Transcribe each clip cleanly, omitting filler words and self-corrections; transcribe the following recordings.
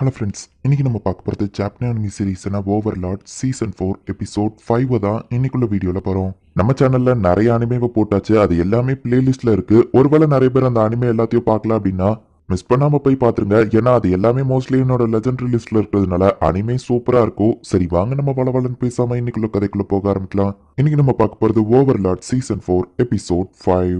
Hello friends, இன்னைக்கு நம்ம பார்க்க போகிறது chapter anime சீரீஸ்னா Overlord season 4 episode 5 தான் இன்னைக்குள்ள வீடியோவில் போகிறோம். நம்ம சேனலில் நிறைய அனிமேவை போட்டாச்சு. அது எல்லாமே பிளேலிஸ்ட்டில் இருக்குது. ஒருவேளை நிறைய பேர் அந்த அனிமே எல்லாத்தையும் பார்க்கல அப்படின்னா மிஸ் பண்ணாமல் போய் பார்த்துருங்க. ஏன்னா அது எல்லாமே மோஸ்ட்லி என்னோட லெஜெண்டரி லிஸ்ட்டில் இருக்கிறதுனால அனிமே சூப்பராக இருக்கும். சரி வாங்க நம்ம வளவலன்னு பேசாமல் இன்னைக்குள்ள கதைக்குள்ளே போக ஆரம்பிக்கலாம். இன்னைக்கு நம்ம பார்க்க போகிறது ஓவர்லார்ட் சீசன் 4 எபிசோட் 5.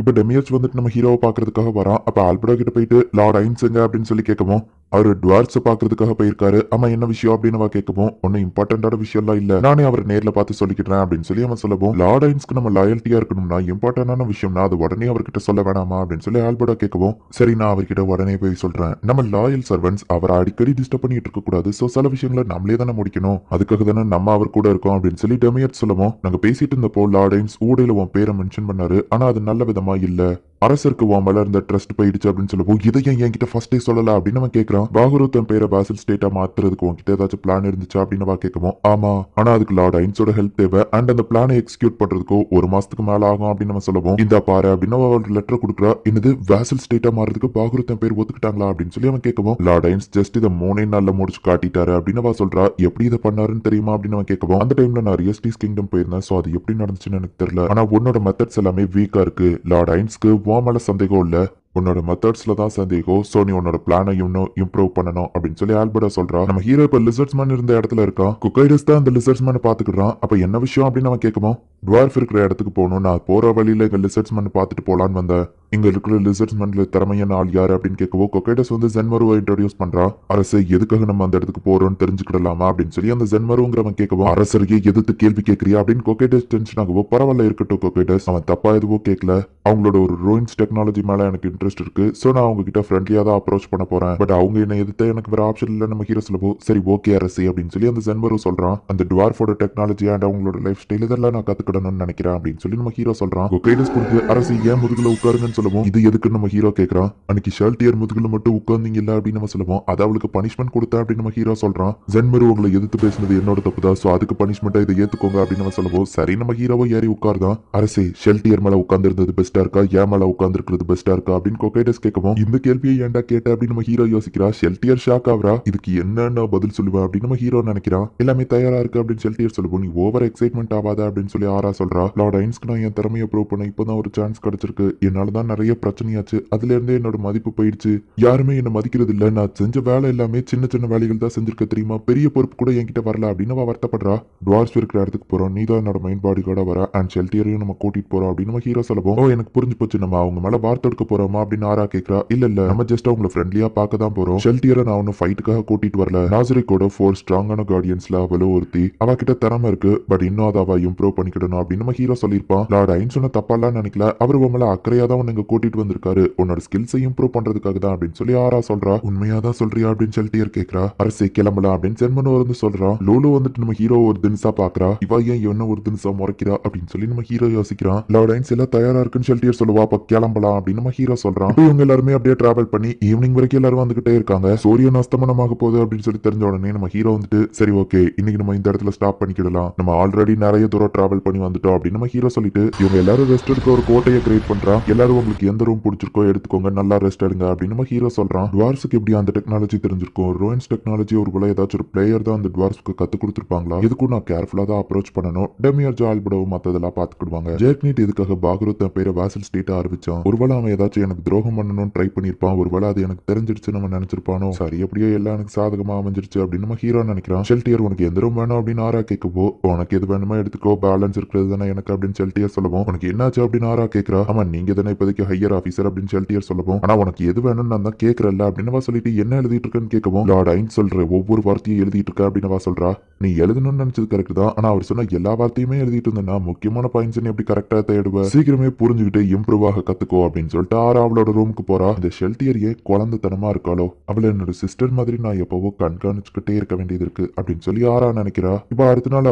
இப்போ டெமியர்ஸ் வந்துட்டு நம்ம ஹீரோவை பார்க்கறதுக்காக வரான். அப்போ ஆல்பர்டோ கிட்ட போயிட்டு லார்ட் ஐன்ஸ் எங்க அப்படின்னு சொல்லி கேட்கவும் அவர் டுவார்ட்ஸை பார்க்கறதுக்காக போயிருக்காரு. ஆமா என்ன விஷயம் அப்படின்னு கேட்கவும் ஒன்னும் இம்பார்ட்டன்டான விஷயம்லாம் இல்ல, நானே அவரை நேரில் பார்த்து சொல்லிக்கிறேன் அப்படின்னு சொல்லி அவன் சொல்லவும் லார்ட் ஐன்ஸ்க்கு நம்ம லாயல்ட்டியா இருக்கணும்னா இம்பார்ட்டன்டான விஷயம்னா அது உடனே அவர்கிட்ட சொல்ல வேணாமா அப்படின்னு சொல்லி ஆல்பர்டோ கேட்கவும் சரி நான் அவர்கிட்ட உடனே போய் சொல்றேன். நம்ம லாயல் சர்வன்ஸ் அவரை அடிக்கடி டிஸ்டர்ப் பண்ணிட்டு இருக்க கூடாது. ஸோ சில விஷயங்களை நம்மளே தானே முடிக்கணும், அதுக்காக தானே நம்ம அவர் கூட இருக்கோம் அப்படின்னு சொல்லி டெமியர்ஸ் சொல்லவும் நாங்க பேசிட்டு இருந்தப்போ லார்ட் ஐன்ஸ் ஊடையில உன் பேரை மென்ஷன் பண்ணாரு. ஆனா அது நல்ல விதமா இல்ல, அரசருக்கு உன் மேல இருந்த ட்ரஸ்ட் போயிடுச்சு அப்படின்னு சொல்லவும் இதை என்கிட்ட ஃபர்ஸ்டே சொல்லல அப்படின்னு அவன் கேட்கறான். பாகுரு தன் பேரை பாசில் ஸ்டேட்டா மாத்துறதுக்கு உன்கிட்ட ஏதாச்சும் பிளான் இருந்துச்சா அப்படின்னு கேட்கவும் ஆமா, ஆனா அதுக்கு லார்ட் ஐன்ஸோட ஹெல்ப் தேவை அண்ட் அந்த பிளானை எக்ஸிக்யூட் பண்றதுக்கு 1 மாசத்துக்கு மேல ஆகும் அப்படின்னு நம்ம சொல்லவும் இந்த பாரு அப்படின்னு அவள் லெட்டர் கொடுக்குறா. என்னது வாசல் ஸ்டேட்டா மாறதுக்கு பாகுரு தன் பேர் ஒத்துக்கிட்டாங்களா அப்படின்னு சொல்லி அவன் கேட்கவும் லார்ட் ஐன்ஸ் ஜஸ்ட் இதை 3 நாள்ல முடிச்சு காட்டிட்டாரு அப்படின்னு அவ சொல்றா. எப்படி இதை பண்ணாருன்னு தெரியுமா அப்படின்னு அவன் கேட்கவும் அந்த டைம்ல நான் ரியஸ்டீஸ் கிங்டம் போயிருந்தேன். சோ அது எப்படி நடந்துச்சுன்னு எனக்கு தெரியல, ஆனா உன்னோட மெத்தட்ஸ் எல்லாமே வீக்கா இருக்கு. லார்ட் ஐன்ஸ்க்கு உன் மேல சந்தேகம் இல்ல, உன்னோட மெத்தட்ஸ்ல தான் சந்தேகம். சோ நீ உன்னோட பிளானை இன்னும் இம்ப்ரூவ் பண்ணணும் அப்படின்னு சொல்லி ஆல்பர்டா சொல்றா. நம்ம ஹீரோ இப்ப லிசர்ட்ஸ்மேன் இருந்த இடத்துல இருக்கான். குக்கைடஸ் தான் அந்த லிசர்ட்ஸ்மேனை பாத்துக்கிறான். அப்ப என்ன விஷயம் அப்படின்னு அவன் கேட்கவும் டுவார்ஃப் இருக்கிற இடத்துக்கு போகணும், நான் போற வழியில எங்க லிசர்ட்ஸ்மேன் பார்த்துட்டு போலான்னு வந்தேன். இங்க இருக்கிற லிசர்ட்ஸ்மேன்ல திறமையான ஆள் யாரு அப்படின்னு கேட்கவும் கொக்கைடஸ் வந்து ஜென்மருவை இன்ட்ரோடியூஸ் பண்றா. அரசு எதுக்காக நம்ம அந்த இடத்துக்கு போறோம்னு தெரிஞ்சுக்கிடலாமா அப்படின்னு சொல்லி அந்த ஜென்மருங்கிறவன் கேட்கவும் அரசரையே எதிர்த்து கேள்வி கேட்கறியா அப்படின்னு கொக்கைடஸ் டென்ஷன் ஆகவும் பரவாயில்ல இருக்கட்டும் கொக்கைடஸ், அவன் தப்பா எதுவும் கேட்கல, அவங்களோட ஒரு ரூயின்ஸ் டெக்னாலஜி மேல எனக்கு இன்ட்ரெஸ்ட் இருக்கு. சோ நான் அவங்க கிட்ட ஃப்ரெண்ட்லியா தான் அப்ரோச் பண்ண போறேன். பட் அவங்க என்ன எதிர்த்து எனக்கு வேற ஆப்ஷன் இல்ல நம்ம ஹீரோ சொல்லவும் சரி ஓகே அரசு அப்படின்னு சொல்லி அந்த ஜென்மரு சொல்றான். அந்த டுவார்ஃபோட டெக்னாலஜி அண்ட் அவங்களோட லைஃப் ஸ்டைல் இதெல்லாம் நான் கத்துக்கிடணும்னு நினைக்கிறேன் அப்படின்னு சொல்லி நம்ம ஹீரோ சொல்றான். கொக்கைடஸ் கொடுத்து அரசு ஏன் முதுகுல உட்காருங்கன்னு சொல்லவும் இது எதுக்கு நம்ம ஹீரோ கேட்கறான். அன்னைக்கு ஷர்ட்டியர் முதுகுல மட்டும் உட்கார்ந்தீங்க இல்ல அப்படின்னு நம்ம சொல்லுவோம். அது அவளுக்கு பனிஷ்மெண்ட் கொடுத்தா அப்படின்னு நம்ம ஹீரோ சொல்றான். ஜென்மரு உங்களை எதிர்த்து பேசுனது என்னோட தப்பு தான், சோ அதுக்கு பனிஷ்மெண்டா இதை ஏத்துக்கோங்க அப்படின்னு நம்ம சொல்லுவோம். சரி நம்ம ஹீரோவை ஏறி உட்கார்தான். அரசே ஷெல்டியர் மேல உட்கார்ந்து இருந்தது பெஸ்டா இருக்கா ஏன் மேல உட்கார்ந்து இருக்கிறது பெஸ்டா இருக்கா அப்படின்னு கொக்கைடஸ் கேட்கவும் இந்த கேள்வியை ஏன்டா கேட்ட அப்படின்னு நம்ம ஹீரோ யோசிக்கிறா. ஷெல்டியர் ஷாக் ஆகுறா. இதுக்கு என்ன பதில் சொல்லுவா அப்படின்னு நம்ம ஹீரோ நினைக்கிறான். எல்லாமே தயாரா இருக்கு அப்படின்னு ஷெல்டியர் சொல்லுவோம். நீ ஓவர் எக்ஸைட்மெண்ட் ஆகாத அப்படின்னு சொல்லி ஆரா சொல்றா. லார்ட் ஐன்ஸ்க்கு நான் என் திறமையை ப்ரூவ் பண்ண இப்பதான் ஒரு சான்ஸ் கிடைச்சிருக்கு. என்னாலதான் நிறைய பிரச்சனையாச்சு, அதுல இருந்தே என்னோட மதிப்பு போயிடுச்சு. யாருமே என்ன மதிக்கிறது இல்ல, நான் செஞ்ச வேலை எல்லாமே சின்ன சின்ன வேலைகள் தான் செஞ்சிருக்க தெரியுமா, பெரிய பொறுப்பு கூட என்கிட்ட வரல அப்படின்னு அவ வருத்தப்படுறா. டுவார்ஸ் இருக்கிற இடத்துக்கு போறோம், நீ தான் என்னோட மைண்ட் பாடி கார்டா வர அண்ட் ஷெல்டியரையும் நம்ம கூட்டிட்டு போறோம் அப்படின்னு நம்ம ஹீரோ சொல்லவும் ஓ எனக்கு புரிஞ்சு போச்சு, நம்ம அவங்க மேல வார்த்தை எடுக்க போறோமா அப்படின்னு ஆரா கேட்கறா. இல்ல நம்ம ஜஸ்ட் அவங்கள ஃப்ரெண்ட்லியா பார்க்க தான் போறோம். ஷெல்டியரை நான் ஒன்னும் ஃபைட்டுக்காக கூட்டிட்டு வரல. நாசரிக்கோட 4 ஸ்ட்ராங்கான கார்டியன்ஸ்ல அவளும் ஒருத்தி, அவ கிட்ட திறமை இருக்கு, பட் இன்னும் அதை அவ இம்ப்ரூவ் பண்ணிக்கிடணும் அப்படின்னு நம்ம ஹீரோ சொல்லியிருப்பான். லார்ட் ஐன்ஸ் சொன்ன தப்பாலாம் நினைக்கல, அவர் உங்களை அக்கறையா தான் உன்னை கூட்டிட்டு வந்திருக்காரு, உன்னோட ஸ்கில்ஸை இம்ப்ரூவ் பண்றதுக்காக தான் அப்படின்னு சொல்லி ஆரா சொல்றா. உண்மையாதான் சொல்றியா அப்படின்னு ஷெல்டியர் கேட்கறா. அரசே கிளம்பலாம் அப்படின்னு ஜென்மனோ வந்து சொல்றான். லூலு வந்துட்டு நம்ம ஹீரோ ஒரு தினசா பாக்குறா. இவ ஏன் என்ன ஒரு தினசா முறைக்கிறா அப்படின்னு சொல்லி நம்ம ஹீரோ யோசிக்கிறான். லார்ட் ஐன்ஸ் எல்லாம் தயாரா இருக்குன்னு ஷெல்டியர் சொல்லுவா. அப்ப கிளம்பலாம் அப்படின்னு நம்ம ஹீரோ சொல்றான். இவங்க எல்லாருமே அப்படியே டிராவல் பண்ணி ஈவினிங் வரைக்கும் எல்லாரும் வந்துகிட்டே இருக்காங்க. சூரியன் அஸ்தமனமாக போகுது அப்படின்னு சொல்லி தெரிஞ்ச உடனே நம்ம ஹீரோ வந்துட்டு சரி ஓகே இன்னைக்கு நம்ம இந்த இடத்துல ஸ்டாப் பண்ணிக்கிடலாம், நம்ம ஆல்ரெடி நிறைய தூரம் டிராவல் பண்ணி வந்துட்டோம் அப்படின்னு நம்ம ஹீரோ சொல்லிட்டு இவங்க எல்லாரும் ரெஸ்ட் எடுக்க ஒரு கோட்டையை கிரியேட் பண்றான். எல்லாரும் உங்களுக்கு எந்த ரூம் பிடிச்சிருக்கோ எடுத்துக்கோங்க, நல்லா ரெஸ்ட் எடுங்க அப்படின்னு நம்ம ஹீரோ சொல்றான். டுவார்ஸ்க்கு எப்படி அந்த டெக்னாலஜி தெரிஞ்சிருக்கும், ரூயின்ஸ் டெக்னாலஜி ஒருவேளை ஏதாச்சும் ஒரு பிளேயர் தான் அந்த டுவார்ஸ்க்கு கத்து கொடுத்துருப்பாங்களா, இதுக்கும் நான் கேர்ஃபுல்லா தான் அப்ரோச் பண்ணணும். டெமியர் ஜால்படவும் மத்ததெல்லாம் பாத்துக்கிடுவாங்க. ஜேக்னீட் இதுக்காக பாகுரு தன் பேரை வாசல் ஸ்டேட்டா ஆரம்பிச்சான். ஒருவேளை அவன் ஏதாச்சும் எனக்கு துரோகம் பண்ணணும்னு ட்ரை பண்ணிருப்பான், ஒருவேளை அது எனக்கு தெரிஞ்சிருச்சு நம்ம நினைச்சிருப்பானோ. சரி எப்படியோ எல்லாம் எனக்கு சாதகமா அமைஞ்சிருச்சு அப்படின்னு நம்ம ஹீரோ நினைக்கிறான். ஷெல்டியர் உனக்கு எந்த ரூம் வேணும் அப்படின்னு ஆரா கேட்கவோ உனக்கு எது வேணுமோ எடுத்துக்கோ, பேலன்ஸ் இருக்கிறது தானே எனக்கு அப்படின்னு ஷெல்டியர் சொல்லவும் உனக்கு என்னாச்சு அப்படின்னு ஆரா கேட்கறா. ஆமா நீங்க தானே இப்போதைக்கு ஹையர் ஆஃபீஸர் அப்படின்னு ஷெல்டியர் சொல்லவும் ஆனா உனக்கு எது வேணும்னு நான் தான் கேட்கறல்ல அப்படின்னு சொல்லிட்டு என்ன எழுதிட்டு இருக்கேன்னு கேட்கவும் லார்ட் ஐன்ஸ் சொல்ற ஒவ்வொரு வார்த்தையும் எழுதிட்டு இருக்க அப்படின்னு சொல்றா. நீ எழுதணும்னு நினைச்சது கரெக்ட் தான், ஆனா அவர் சொன்ன எல்லா வார்த்தையுமே எழுதிட்டு இருந்தேன்னா முக்கியமான பாயிண்ட்ஸ் எப்படி கரெக்டா தேடுவ, சீக்கிரமே புரிஞ்சுக்கிட்டு இம்ப்ரூவ் ஆக கத்துக்கோ அப்படின்னு சொல்லிட்டு ஆரா அவளோட ரூமுக்கு போறா. இந்த ஷெல்டியர் ஏன் குழந்தைத்தனமா இருக்காளோ, அவளை என்னோட சிஸ்டர் மாதிரி நான் எப்பவோ கண்காணிச்சுக்கிட்டே இருக்க வேண்டியது இருக்கு அப்படின்னு சொல்லி ஆரா நினைக்கிறா. இப்ப அடுத்த நாள்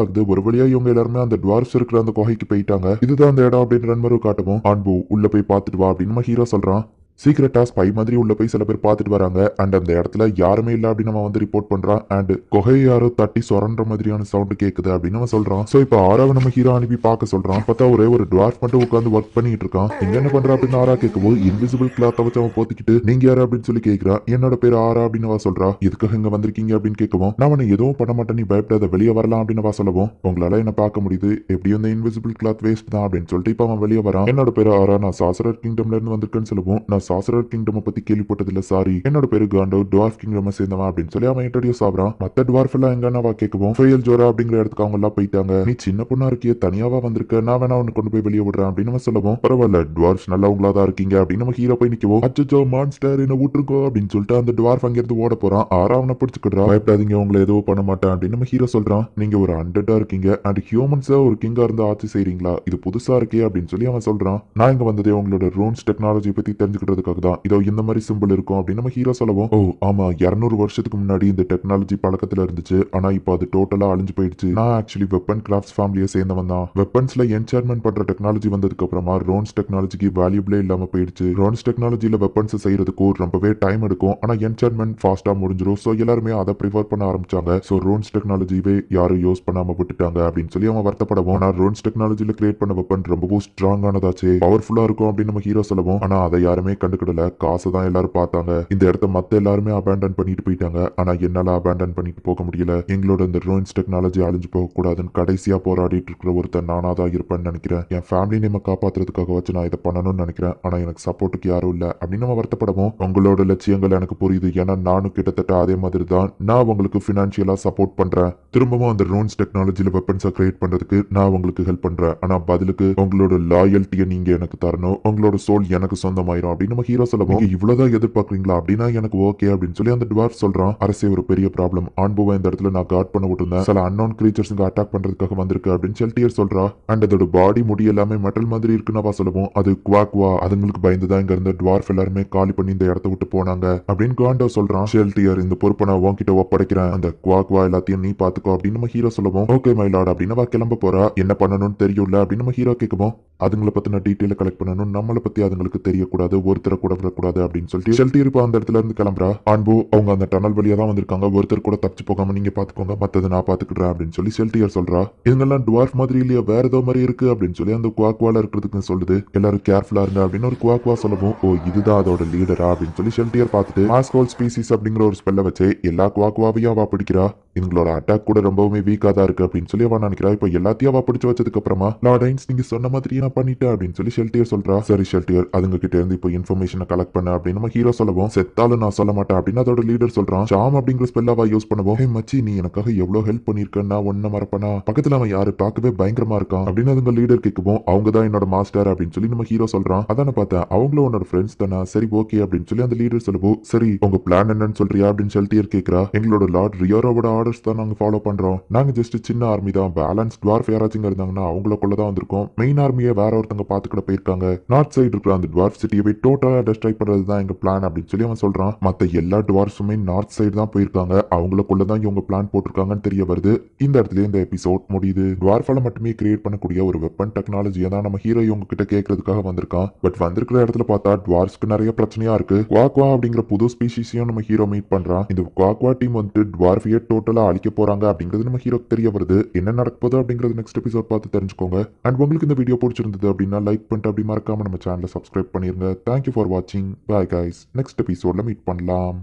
ஆகுது. ஒரு வழியா இவங்க எல்லாருமே அந்த டுவார்ஸ் இருக்கிற அந்த குகைக்கு போயிட்டாங்க. இதுதான் அந்த இடம் அப்படின்னு ரன்மரு காட்டவும் அன்பு உள்ள போய் பார்த்துட்டு வா அப்படின்னு நம்ம ஹீரோ சொல்றான். சீக்கிரட்டா ஸ்பை மாதிரி உள்ள போய் சில பேர் பார்த்துட்டு வராங்க. அண்ட் அந்த இடத்துல யாருமே இல்ல அப்படின்னு அவன் வந்து ரிப்போர்ட் பண்றான். அண்ட் கொகையை யாரோ தட்டி சொரன்ற மாதிரியான சவுண்ட் கேக்குது அப்படின்னு அவன் சொல்றான். சோ இப்போ ஆராவை நம்ம ஹீரோ அனுப்பி பார்க்க சொல்றான். பார்த்தா ஒரே ஒரு டுவார்ஃப் மட்டும் உட்காந்து ஒர்க் பண்ணிட்டு இருக்கான். இங்க என்ன பண்றா அப்படின்னு ஆரா கேட்கவும் இன்விசிபிள் கிளாத்தை வச்சு அவன் போத்திக்கிட்டு நீங்க யாரு அப்படின்னு சொல்லி கேட்கிறான். என்னோட பேர் ஆரா அப்படின்னு அவ சொல்றா. இதுக்காக இங்க வந்திருக்கீங்க அப்படின்னு கேட்கவும் நான் உன்னை எதுவும் பண்ண மாட்டேன், நீ பயப்படாத, வெளியே வரலாம் அப்படின்னு அவ சொல்லவும் உங்களால என்ன பார்க்க முடியுது, எப்படியும் இந்த இன்விசிபிள் கிளாத் வேஸ்ட் தான் அப்படின்னு சொல்லிட்டு இப்போ அவன் வெளியே வரான். என்னோட பேர் ஆரா, நான் சாசரர் கிங்டம்ல இருந்து வந்திருக்கேன்னு சொல்லவும் நான் சாசரர் கிங்டம் பத்தி கேள்விப்பட்டதில்ல, சாரி, என்னோட பேரு காண்டோ, டுவார்ஃப் கிங்டம் சேர்ந்தவன் அப்படின்னு சொல்லி அவன் இன்ட்ரோடியூஸ் ஆகிறான். மத்த டுவார்ஃப் எல்லாம் எங்கன்னு கேட்கவும் ஃபெயல் ஜோரா அப்படிங்கிற இடத்துக்கு அவங்க எல்லாம் போயிட்டாங்க. நீ சின்ன பொண்ணா இருக்கிய, தனியாவா வந்திருக்க, நான் வேணா உன்னை கொண்டு போய் வெளியே விடுறேன் அப்படின்னு நம்ம சொல்லவும் பரவாயில்ல, டுவார்ஃப்ஸ் நல்லவங்களா தான் இருக்கீங்க அப்படின்னு நம்ம ஹீரோ போய் நிற்கவும் அச்சோ மான்ஸ்டர் என்ன விட்டுருக்கோ அப்படின்னு சொல்லிட்டு அந்த டுவார்ஃப் அங்கிருந்து ஓட போறான். ஆரா அவனை பிடிச்சிக்கிடுறான். பயப்படாதீங்க, உங்களை எதுவும் பண்ண மாட்டேன் அப்படின்னு நம்ம ஹீரோ சொல்றான். நீங்க ஒரு அண்டர்டா இருக்கீங்க அண்ட் ஹியூமன்ஸா ஒரு கிங்கா இருந்து ஆட்சி செய்றீங்களா, இது புதுசா இருக்கே அப்படின்னு சொல்லி அவன் சொல்றான். நான் இங்க வந்ததே உங்களோட ரூன்ஸ் டெக்னாலஜி பத்தி தெரிஞ்சுக்கிறதுக்காக தான். இதோ இந்த மாதிரி சிம்பிள் இருக்கும் அப்படின்னு நம்ம ஹீரோ சொல்லவும் ஓ ஆமா, 200 வருஷத்துக்கு முன்னாடி இந்த டெக்னாலஜி பழக்கத்துல இருந்துச்சு, ஆனா இப்போ அது டோட்டலா அழிஞ்சு போயிடுச்சு. நான் ஆக்சுவலி வெப்பன் கிராஃப்ட்ஸ் ஃபேமிலியை சேர்ந்தவன் தான். வெப்பன்ஸ்ல என்சார்மெண்ட் பண்ற டெக்னாலஜி வந்ததுக்கு அப்புறமா ரோன்ஸ் டெக்னாலஜிக்கு வேல்யூபிளே இல்லாம போயிடுச்சு. ரோன்ஸ் டெக்னாலஜில வெப்பன்ஸ் செய்யறதுக்கு ரொம்பவே டைம் எடுக்கும், ஆனா என்சார்மெண்ட் ஃபாஸ்டா முடிஞ்சிடும். ஸோ எல்லாருமே அதை ப்ரிஃபர் பண்ண ஆரம்பிச்சாங்க. ஸோ ரோன்ஸ் டெக்னாலஜிவே யாரும் யூஸ் பண்ணாம விட்டுட்டாங்க அப்படின்னு சொல்லி அவன் வருத்தப்படவும், ஆனா ரோன்ஸ் டெக்னாலஜில கிரியேட் பண்ண வெப்பன் ரொம்பவும் ஸ்ட்ராங்கானதாச்சு, பவர்ஃபுல்லா இருக்கும் அப்படின்னு நம்ம ஹீரோ சொல்லவும் ஆனா அதை யாருமே கண்டுக்கிடல, காசை தான் எல்லாரும் பார்த்தாங்க. இந்த இடத்த மத்த எல்லாருமே அபேண்டன் பண்ணிட்டு போயிட்டாங்க, ஆனா என்னால அபேண்டன் பண்ணிட்டு போக முடியல. எங்களோட இந்த ரோன்ஸ் டெக்னாலஜி அழிஞ்சு போக கூடாதுன்னு கடைசியா போராடிட்டு இருக்கிற ஒருத்தன் நானா தான் இருப்பேன்னு நினைக்கிறேன். என் ஃபேமிலி நேம காப்பாத்துறதுக்காக வச்சு நான் இதை பண்ணணும்னு நினைக்கிறேன், ஆனா எனக்கு சப்போர்ட்டுக்கு யாரும் இல்ல அப்படின்னு நம்ம வருத்தப்படவும் உங்களோட லட்சியங்கள் எனக்கு புரியுது, ஏன்னா நானும் கிட்டத்தட்ட அதே மாதிரி தான். நான் உங்களுக்கு பினான்சியலா சப்போர்ட் பண்றேன், திரும்பவும் அந்த ரோன்ஸ் டெக்னாலஜில வெப்பன்ஸை கிரியேட் பண்றதுக்கு நான் உங்களுக்கு ஹெல்ப் பண்றேன், ஆனா பதிலுக்கு உங்களோட லாயல்ட்டியை நீங்க எனக்கு தரணும், உங்களோட சோல் எனக்கு சொந்தமாயிரும் அப்படின்னு நம்ம ஹீரோ சொல்லவும் இவ்வளவுதான் எதிர்பார்க்குறீங்களா அப்படின்னா எனக்கு ஓகே அப்படின்னு சொல்லி அந்த டுவார்ஃப் சொல்றான். அரசே ஒரு பெரிய ப்ராப்ளம், ஆன்புவா இந்த இடத்துல நான் கார்ட் பண்ண விட்டுருந்தேன், சில அன்னோன் கிரீச்சர்ஸ் அட்டாக் பண்றதுக்காக வந்திருக்கு அப்படின்னு ஷெல்டியர் சொல்றா. அண்ட் அதோட பாடி முடி எல்லாமே மெட்டல் மாதிரி இருக்குன்னு சொல்லவும் அது குவாக்வா, அதுங்களுக்கு பயந்துதான் இங்க இருந்த டுவார்ஃப் எல்லாருமே காலி பண்ணி இந்த இடத்த விட்டு போனாங்க அப்படின்னு காண்டோ சொல்றான். ஷெல்டியர் இந்த பொறுப்பை நான் உன்கிட்ட ஒப்படைக்கிறேன், அந்த குவாக்வா எல்லாத்தையும் நீ பாத்துக்கோ அப்படின்னு நம்ம ஹீரோ சொல்லவும் ஓகே மை லார்ட் அப்படின்னு அவ கிளம்ப போறா. என்ன பண்ணணும்னு தெரியும்ல அப்படின்னு நம்ம ஹீரோ கேட்கவும் அதுங்களை பத்தின டீட்டெயில கலெக்ட் பண்ணணும், நம்மளை பத்தி அதுங்களுக்கு தெரியக்கூடாது, ஒருத்தரை கூட விடக்கூடாது அப்படின்னு சொல்லிட்டு ஷெல்டியர் இப்போ அந்த இடத்துல இருந்து கிளம்புறா. அன்பு அவங்க அந்த டனல் வழியா தான் வந்திருக்காங்க, ஒருத்தர் கூட தப்பிச்சு போகாம நீங்க பாத்துக்கோங்க, மத்தது நான் பாத்துக்கிறேன் அப்படின்னு சொல்லி ஷெல்டியர் சொல்றா. இவங்கெல்லாம் டுவார்ஃப் மாதிரி இல்லையா, வேற ஏதோ மாதிரி இருக்கு அப்படின்னு சொல்லி அந்த குவாக்வால இருக்கிறதுக்கு சொல்லுது. எல்லாரும் கேர்ஃபுல்லா இருங்க அப்படின்னு ஒரு குவாக்வா சொல்லவும் ஓ இதுதான் அதோட லீடரா அப்படின்னு சொல்லி ஷெல்டியர் பார்த்துட்டு மாஸ்கோல் ஸ்பீசிஸ் அப்படிங்கிற ஒரு ஸ்பெல்ல வச்சு எல்லா குவாக்வாவையும் அவ பிடிக்கிறா. இவங்களோட அட்டாக் கூட ரொம்பவுமே வீக்கா தான் இருக்கு அப்படின்னு சொல்லி அவன் நினைக்கிறா. இப்போ எல்லாத்தையும் அவ பிடிச்சு வச்சதுக்கு அப்புறமா லார்டைன்ஸ் நீங்க சொன்ன மாதிரியே நான் பண்ணிட்டேன் அப்படின்னு சொல்லி ஷெல்டியர் சொல்றா. சரி ஷெல்டியர், அதுங்க கிட்ட இருந்து இப்போ இன்ஃபர்மேஷனை கலெக்ட் பண்ண அப்படின்னு நம்ம ஹீரோ சொல்லவும் செத்தாலும் நான் சொல்ல மாட்டேன் அப்படின்னு அதோட லீடர் சொல்றான். ஷாம் அப்படிங்கிற ஸ்பெல் அவ யூஸ் பண்ணுவோம். ஹே மச்சி, நீ எனக்காக எவ்வளவு ஹெல்ப் பண்ணிருக்கேன்னா ஒன்ன மறப்பனா, பக்கத்துல அவன் யாரு பார்க்கவே பயங்கரமா இருக்கான் அப்படின்னு அதுங்க லீடர் கேட்கவும் அவங்க தான் என்னோட மாஸ்டர் அப்படின்னு சொல்லி நம்ம ஹீரோ சொல்றான். அதான பார்த்தேன், அவங்களும் உன்னோட ஃப்ரெண்ட்ஸ் தானே, சரி ஓகே அப்படின்னு சொல்லி அந்த லீடர் சொல்லவும் சரி உங்க பிளான் என்னன்னு சொல்றியா அப்படின்னு ஷெல்டியர் கேட்கிறா. எங்களோட லார்ட் ரியோரோட ஆர்டர்ஸ் தான் நாங்க ஃபாலோ பண்றோம், நாங்க ஜஸ்ட் சின்ன ஆர்மி தான், பேலன்ஸ் டுவார்ஃப் யாராச்சும் இருந்தாங்கன்னா அவங்களுக்குள்ள தான் வந்திருக்கோம், மெயின் ஆர்மியை வேற ஒருத்தங்க பாத்துக்கிட போயிருக்காங்க, நார்த் சைடு இருக்கிற அந்த டுவார்ஃப் சிட்டியை போய் டோட்டலா டெஸ்ட்ராய் பண்றது தான் எங்க பிளான் அப்படின்னு சொல்லி அவன் சொல்றான். மத்த எல்லா டுவார்ஃப்ஸுமே நார்த் சைடு தான் போயிருக்காங்க, அவங்களுக்குள்ள தான் இவங்க பிளான் போட்டிருக்காங்கன்னு தெரிய வருது. இந்த இடத்துல இந்த எபிசோட் முடியுது. டுவார்ஃபால மட்டுமே கிரியேட் பண்ணக்கூடிய ஒரு வெப்பன் டெக்னாலஜியை தான் நம்ம ஹீரோ இவங்க கிட்ட கேட்கறதுக்காக வந்திருக்கான். பட் வந்திருக்கிற இடத்துல பார்த்தா டுவார்ஃப்ஸ்க்கு நிறைய பிரச்சனையா இருக்கு. குவாக்வா அப்படிங்கிற புது ஸ்பீஷிஸையும் நம்ம ஹீரோ மீட் பண்றான். இந்த குவாக்வா டீம் வந்து டுவார்ஃபையே டோட்டலா அழிக்க போறாங்க அப்படிங்கிறது நம்ம ஹீரோக்கு தெரிய வருது. என்ன நடக்க போகுது அப்படிங்கிறது நெக்ஸ்ட் எபிசோட் பார்த்து தெரிஞ்சுக்கோங்க. அண்ட் உங்களுக்கு இந்த வீடியோ பிடிச்சிருந்தது அப்படின்னா லைக் பண்ணிட்டு அப்படி மறக்காம நம்ம சேனலை சப்ஸ்கிரைப் பண்ணிருங்க. தேங்க்யூ ஃபார் வாட்சிங். பாய் கைஸ், நெக்ஸ்ட் எபிசோட்ல மீட் பண்ணலாம்.